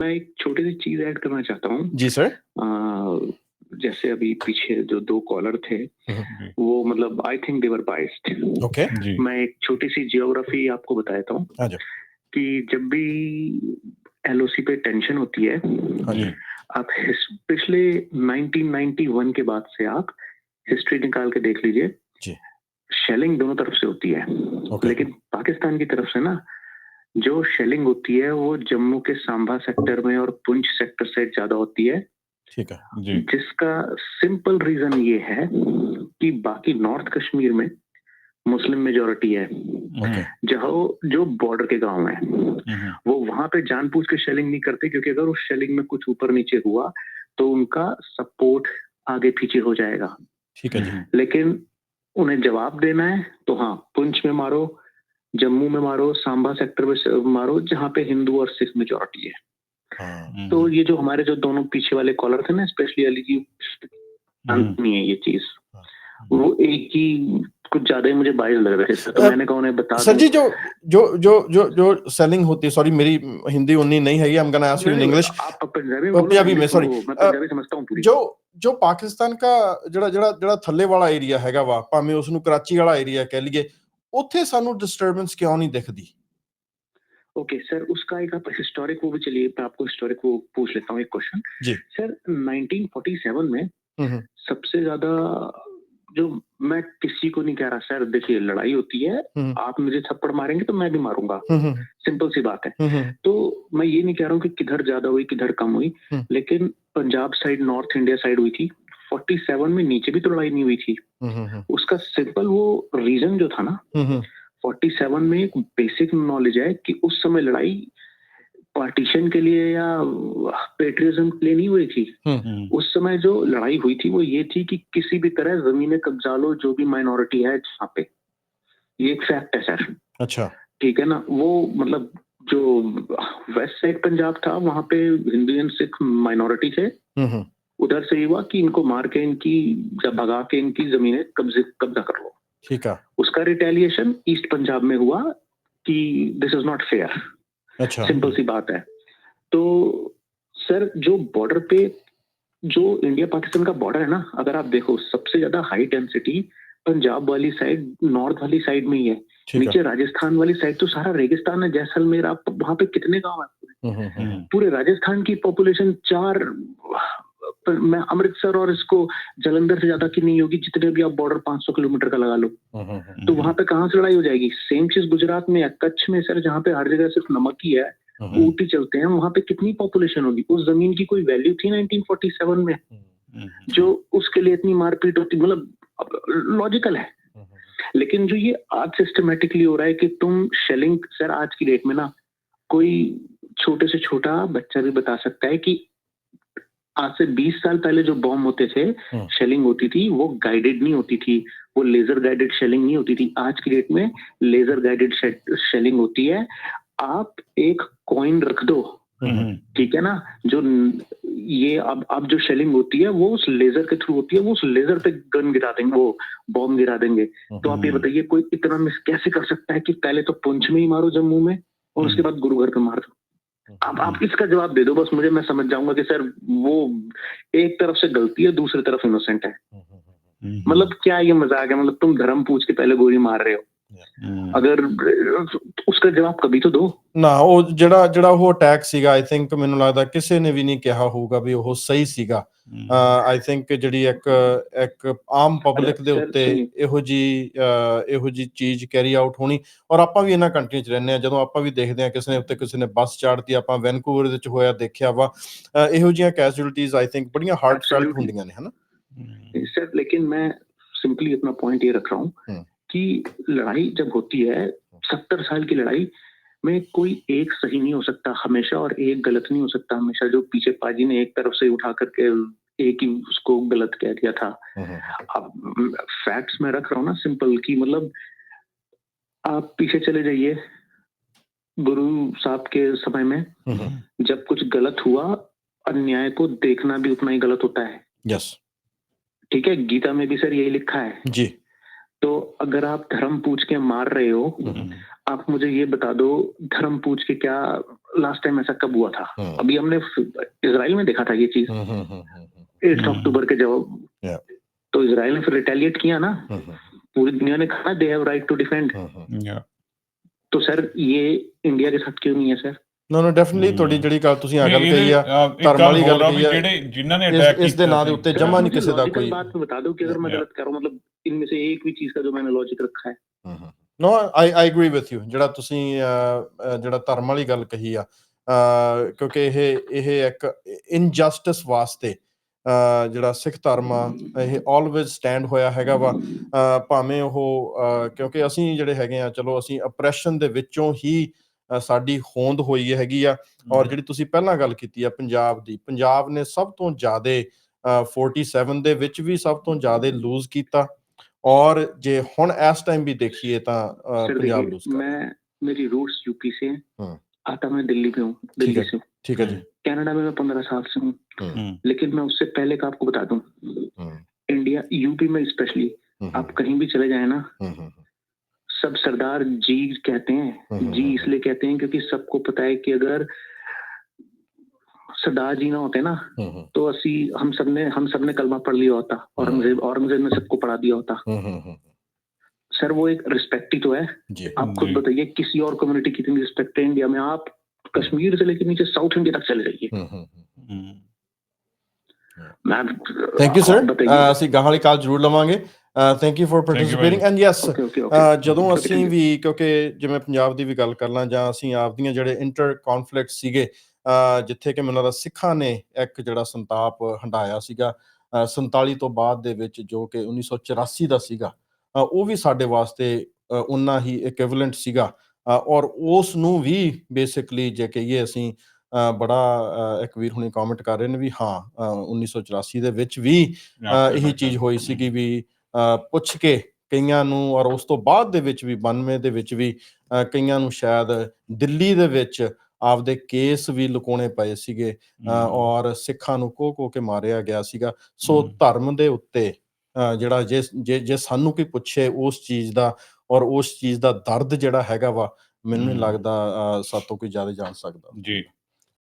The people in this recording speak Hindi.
मैं एक छोटी-सी चीज़ ऐड करना चाहता हूँ। जी सर। जैसे अभी पीछे जो 2 कॉलर थे, जी, वो मतलब I think they were biased. Okay. जी, मैं एक छोटी-सी जियोग्राफी आपको बता देता हूँ हाँ जी। कि जब भी एलओसी पे टेंशन होती है, हाँ जी। जी, आप पिछले 1991 के बाद से आप हिस्ट्री निकाल के देख लीजिए, जी। शेलिंग दोनों तरफ से होती है। ओके। लेकिन पाकिस्तान की तरफ से ना, जो शेलिंग होती है वो जम्मू के सांबा सेक्टर में और पुंछ सेक्टर से ज़्यादा होती है। ठीक है। जी, जिसका सिंपल रीज़न ये है कि बाकी नॉर्थ कश्मीर में मुस्लिम मेजॉरिटी है। ओके। जहाँ जो बॉर्डर के गाँव हैं, वो वहाँ पे जानबूझ के शेलिंग नहीं करते, क्योंकि अगर उस शेलिंग में कुछ ऊपर-नीचे हुआ, तो उनका सपोर्ट आगे-पीछे हो जाएगा। ठीक है जी। लेकिन उन्हें जवाब देना है, तो हाँ, पुंछ में मारो, जम्मू में मारो, सांबा सेक्टर में मारो, जहाँ पे हिंदू और सिख मेजॉरिटी है। हाँ। तो ये जो हमारे जो दोनों पीछे वाले कॉलर थे ना, स्पेशली अली जी, नहीं है ये चीज़। हाँ। वो एक ही कुछ ज़्यादा ही मुझे बायस लग रहा है, तो मैंने कहा उन्हें बता सर दूँ। जी, जो सेलिंग होती है, सॉरी मेरी हिंदी उतनी नहीं है, I am gonna ask you in English. आप पंजाबी में बोलो, पंजाबी में, सॉरी। मैं पंजाबी समझता हूँ पूरी। जो पाकिस्तान का ਜਿਹੜਾ ਥੱਲੇ ਵਾਲਾ ਏਰੀਆ ਹੈਗਾ ਵਾ, ਭਾਵੇਂ ਉਸ ਨੂੰ ਕਰਾਚੀ ਵਾਲਾ ਏਰੀਆ ਕਹਿ ਲਈਏ, ਉੱਥੇ ਸਾਨੂੰ ਡਿਸਟਰਬੈਂਸ ਕਿਉਂ ਨਹੀਂ ਦਿਖਦੀ? ओके सर, उसका एक आप हिस्टोरिक वो भी, चलिए मैं आपको हिस्टोरिक वो पूछ लेता हूँ एक क्वेश्चन। जी। सर 1947 में सबसे ज्यादा, जो, मैं किसी को नहीं कह रहा सर, देखिए लड़ाई होती है, आप मुझे थप्पड़ मारेंगे तो मैं भी मारूंगा, सिंपल सी बात है। तो मैं ये नहीं कह रहा हूँ कि किधर ज्यादा हुई किधर कम हुई, लेकिन Punjab side, north India side हुई थी। 47 में नीचे भी तो लड़ाई नहीं हुई थी। उसका सिंपल वो रीजन जो था ना, 47 में एक बेसिक नॉलेज है कि उस समय लड़ाई पार्टीशन के लिए या पेट्रियटिज्म के लिए नहीं हुई थी। उस समय जो लड़ाई हुई थी वो ये थी कि किसी भी तरह जमीनें कब्जा लो, जो भी माइनॉरिटी है जहाँ पे, ये एक फैक्ट है सर। अच्छा। ठीक है ना, वो मतलब जो वेस्ट साइड पंजाब था, वहां पे हिंदू एंड सिख माइनॉरिटी थे। उधर से ये हुआ कि इनको मार के, इनकी जब भगा के इनकी जमीनें कब्जा कर लो। ठीक है। उसका रिटेलिएशन ईस्ट पंजाब में हुआ कि दिस इज नॉट फेयर। अच्छा। सिंपल सी बात है। तो सर, जो बॉर्डर पे, जो इंडिया पाकिस्तान का बॉर्डर है ना, अगर आप देखो सबसे ज्यादा हाई डेंसिटी पंजाब वाली साइड, नॉर्थ वाली साइड में ही है। नीचे राजस्थान वाली साइड तो सारा रेगिस्तान है, जैसलमेर, आप वहां पे कितने गांव है? पूरे राजस्थान की पॉपुलेशन 4, मैं अमृतसर और इसको जलंधर से ज्यादा की नहीं होगी, जितने भी आप बॉर्डर 500 किलोमीटर का लगा लो। तो वहां पे कहाँ से लड़ाई हो जाएगी? सेम चीज गुजरात में है, कच्छ में सर, जहाँ पे हर जगह सिर्फ नमक ही है, ऊँट ही चलते हैं, वहां पे कितनी पॉपुलेशन होगी? उस जमीन की कोई वैल्यू थी 1947 में जो उसके लिए इतनी मारपीट होती? मतलब लॉजिकल है। लेकिन जो ये आज सिस्टमेटिकली हो रहा है कि तुम शेलिंग, सर आज की डेट में ना, कोई छोटे से छोटा बच्चा भी बता सकता है कि आज से 20 साल पहले जो बॉम्ब होते थे, शेलिंग होती थी, वो गाइडेड नहीं होती थी, वो लेजर गाइडेड शेलिंग नहीं होती थी। आज की डेट में लेजर गाइडेड शेलिंग होती है। आप एक कॉइन रख दो, ठीक है ना, जो ये अब जो शेलिंग होती है वो उस लेजर के थ्रू होती है, वो उस लेजर पे गन गिरा देंगे, वो बॉम्ब गिरा देंगे। तो आप ये बताइए, कोई इतना मिस कैसे कर सकता है कि पहले तो पुंछ में ही मारो, जम्मू में, और उसके बाद गुरुग्राम पे मार दो? आप इसका जवाब दे दो बस मुझे, मैं समझ जाऊंगा कि सर वो एक तरफ से गलती है, दूसरी तरफ इनोसेंट है। मतलब क्या ये मजाक है? मतलब तुम धर्म पूछ के पहले गोली मार रहे हो, अगर उसका जवाब कभी तो दो ਨਾ। ਉਹ ਜਿਹੜਾ ਉਹ ਅਟੈਕ ਸੀਗਾ, ਆਈ ਥਿੰਕ ਮੈਨੂੰ ਲੱਗਦਾ ਕਿਸੇ ਨੇ ਵੀ ਨਹੀਂ ਕਿਹਾ ਹੋਊਗਾ ਵੀ ਉਹ ਸਹੀ ਸੀਗਾ। ਆਈ ਥਿੰਕ ਜਿਹੜੀ ਇੱਕ ਆਮ ਪਬਲਿਕ ਦੇ ਉੱਤੇ ਇਹੋ ਜੀ ਚੀਜ਼ ਕੈਰੀ ਆਊਟ ਹੋਣੀ, ਔਰ ਆਪਾਂ ਵੀ ਇਹਨਾਂ ਕੰਟਰੀ 'ਚ ਰਹਿੰਦੇ ਹਾਂ, ਜਦੋਂ ਆਪਾਂ ਵੀ ਦੇਖਦੇ ਹਾਂ ਕਿਸੇ ਨੇ ਉੱਤੇ ਕਿਸੇ ਨੇ ਬੱਸ ਚਾੜਤੀ, ਆਪਾਂ ਵੈਨਕੂਵਰ ਵਿੱਚ ਹੋਇਆ ਦੇਖਿਆ ਵਾ, ਇਹੋ ਜਿਹੀਆਂ ਕੈਜੁਅਲਟੀਜ਼ ਆਈ ਥਿੰਕ ਬੜੀਆਂ ਹਾਰਟ ਫੈਲਟ ਹੁੰਦੀਆਂ ਨੇ, ਹਨਾ सर। लेकिन मैं सिंपली अपना पॉइंट ये रख रहा हूँ कि लड़ाई जब होती है, 70 साल की लड़ाई में कोई एक सही नहीं हो सकता हमेशा, और एक गलत नहीं हो सकता हमेशा। जो पीछे पाजी ने एक तरफ से उठा करके एक ही उसको गलत कह दिया था। अब फैक्ट्स में रख रहा हूँ ना सिंपल, कि मतलब आप पीछे चले जाइए, गुरु साहब के समय में जब कुछ गलत हुआ, अन्याय को देखना भी उतना ही गलत होता है। यस, ठीक है, गीता में भी सर यही लिखा है जी। तो अगर आप धर्म पूछ के मार रहे हो, आप मुझे ये बता दो, धर्म पूछ के क्या लास्ट टाइम ऐसा कब हुआ था? अभी हमने इजराइल में देखा था ये चीज 8 अक्टूबर के जवाब, तो इजराइल ने फिर रिटेलिएट किया ना, पूरी दुनिया ने कहा they have right to defend. तो सर ये इंडिया के साथ क्यों नहीं है सर? No, definitely ਤੁਹਾਡੀ ਜਿਹੜੀ ਗੱਲ ਤੁਸੀਂ ਆ ਗੱਲ ਕਹੀ ਆ, ਧਰਮ ਵਾਲੀ ਗੱਲ ਕਹੀ ਆ, ਜਿਹੜੇ ਜਿਨ੍ਹਾਂ ਨੇ ਅਟੈਕ ਕੀਤਾ ਇਸ ਦੇ ਨਾਂ ਦੇ ਉੱਤੇ ਜਮਾ ਨਹੀਂ ਕਿਸੇ ਦਾ ਕੋਈ। बात में बता दो कि अगर मैं गलत कर रहा हूं, मतलब इनमें से एक भी चीज का जो मैंने लॉजिक रखा है। No, I agree with you। ਜਿਹੜਾ ਤੁਸੀਂ ਜਿਹੜਾ ਧਰਮ ਵਾਲੀ ਗੱਲ ਕਹੀ ਆ, ਕਿਉਂਕਿ ਇਹ ਇੱਕ ਇਨਜਸਟਿਸ ਵਾਸਤੇ ਜਿਹੜਾ ਸਿੱਖ ਧਰਮ ਆ ਇਹ ਆਲਵੇਜ਼ ਸਟੈਂਡ ਹੋਇਆ ਹੈਗਾ ਵਾ, ਭਾਵੇਂ ਉਹ ਕਿਉਂਕਿ ਅਸੀਂ ਜਿਹੜੇ ਹੈਗੇ ਆ, ਚਲੋ ਅਸੀਂ ਅਪਰੈਸ਼ਨ ਦੇ ਵਿੱਚੋਂ ਹੀ ਸਾਡੀ ਹੋਂਦ ਹੋਈ ਹੈਗੀ ਆ। ਔਰ ਜਿਹੜੀ ਤੁਸੀਂ ਪਹਿਲਾਂ ਗੱਲ ਕੀਤੀ ਆ ਪੰਜਾਬ ਦੀ, ਪੰਜਾਬ ਨੇ ਸਭ ਤੋਂ ਜ਼ਿਆਦਾ 47 ਦੇ ਵਿੱਚ ਵੀ ਸਭ ਤੋਂ ਜ਼ਿਆਦਾ ਲੂਜ਼ ਕੀਤਾ, ਔਰ ਜੇ ਹੁਣ ਇਸ टाइम भी देखिए तो पंजाब लूज कर। मैं मेरी रूट्स यूपी से हैं, आता मैं दिल्ली में हूँ, दिल्ली से। ठीक है जी। कनाडा में मैं 15 साल से हूँ, लेकिन मैं उससे पहले का आपको बता दूं, इंडिया यूपी में स्पेशली आप कहीं भी चले जाए ना, सब सरदार जी कहते हैं। जी इसलिए कहते हैं क्योंकि सबको पता है कि अगर सरदार जी ना होते ना तो हम सबने कलमा पढ़ लिया होता, औरंगजेब ने सबको पढ़ा दिया होता। सर वो एक रिस्पेक्ट ही तो है। आप खुद बताइए किसी और कम्युनिटी की इतनी रिस्पेक्ट है इंडिया में? आप कश्मीर से लेकर नीचे साउथ इंडिया तक चले जाइए। ਥੈਂਕ ਯੂ ਸਰ, ਅਸੀਂ ਗਾਹਾਂ ਵਾਲੀ ਕਾਲ ਜ਼ਰੂਰ ਲਵਾਂਗੇ। Thank you for ਪਾਰਟਿਸਿਪੇਟਿੰਗ and yes, ਜਦੋਂ ਅਸੀਂ ਵੀ ਕਿਉਂਕਿ ਜਿਵੇਂ ਪੰਜਾਬ ਦੀ ਵੀ ਗੱਲ ਕਰ ਲਾਂ ਜਾਂ ਅਸੀਂ ਆਪਦੀਆਂ ਜਿਹੜੇ ਇੰਟਰ ਕੌਨਫਲਿਕਟ ਸੀਗੇ, ਜਿੱਥੇ ਕਿ ਮੈਨੂੰ ਲੱਗਦਾ ਸਿੱਖਾਂ ਨੇ ਇੱਕ ਜਿਹੜਾ ਸੰਤਾਪ ਹੰਢਾਇਆ ਸੀਗਾ 47 ਤੋਂ ਬਾਅਦ ਦੇ ਵਿੱਚ, ਜੋ ਕਿ 1984 ਦਾ ਸੀਗਾ, ਉਹ ਵੀ ਸਾਡੇ ਵਾਸਤੇ ਉਨਾ ਹੀ ਇਕੁਇਵਲੈਂਟ ਸੀਗਾ। ਔਰ ਉਸ ਨੂੰ ਵੀ ਬੇਸਿਕਲੀ ਜੇ ਕਹੀਏ ਅਸੀਂ ਬੜਾ ਇੱਕ ਵੀਰ ਹੁਣੀ ਕਮੈਂਟ ਕਰ ਰਹੇ ਨੇ ਵੀ ਹਾਂ 1984 ਦੇ ਵਿੱਚ ਵੀ ਇਹੀ ਚੀਜ਼ ਹੋਈ ਸੀਗੀ ਵੀ ਪੁੱਛ ਕੇ ਕਈਆਂ ਨੂੰ, ਔਰ ਉਸ ਤੋਂ ਬਾਅਦ ਦੇ ਵਿੱਚ ਵੀ 92 ਦੇ ਵਿੱਚ ਵੀ ਕਈਆਂ ਨੂੰ ਸ਼ਾਇਦ ਦਿੱਲੀ ਦੇ ਵਿੱਚ ਆਪਦੇ ਕੇਸ ਵੀ ਲੁਕਾਉਣੇ ਪਏ ਸੀਗੇ, ਔਰ ਸਿੱਖਾਂ ਨੂੰ ਕੋਹ ਕੇ ਮਾਰਿਆ ਗਿਆ ਸੀਗਾ। ਸੋ ਧਰਮ ਦੇ ਉੱਤੇ ਜਿਹੜਾ ਜੇ ਸਾਨੂੰ ਕੋਈ ਪੁੱਛੇ ਉਸ ਚੀਜ਼ ਦਾ, ਔਰ ਉਸ ਚੀਜ਼ ਦਾ ਦਰਦ ਜਿਹੜਾ ਹੈਗਾ ਵਾ, ਮੈਨੂੰ ਨਹੀਂ ਲੱਗਦਾ ਸਾਤੋਂ ਕੋਈ ਜ਼ਿਆਦਾ ਜਾਣ ਸਕਦਾ। ਜੀ।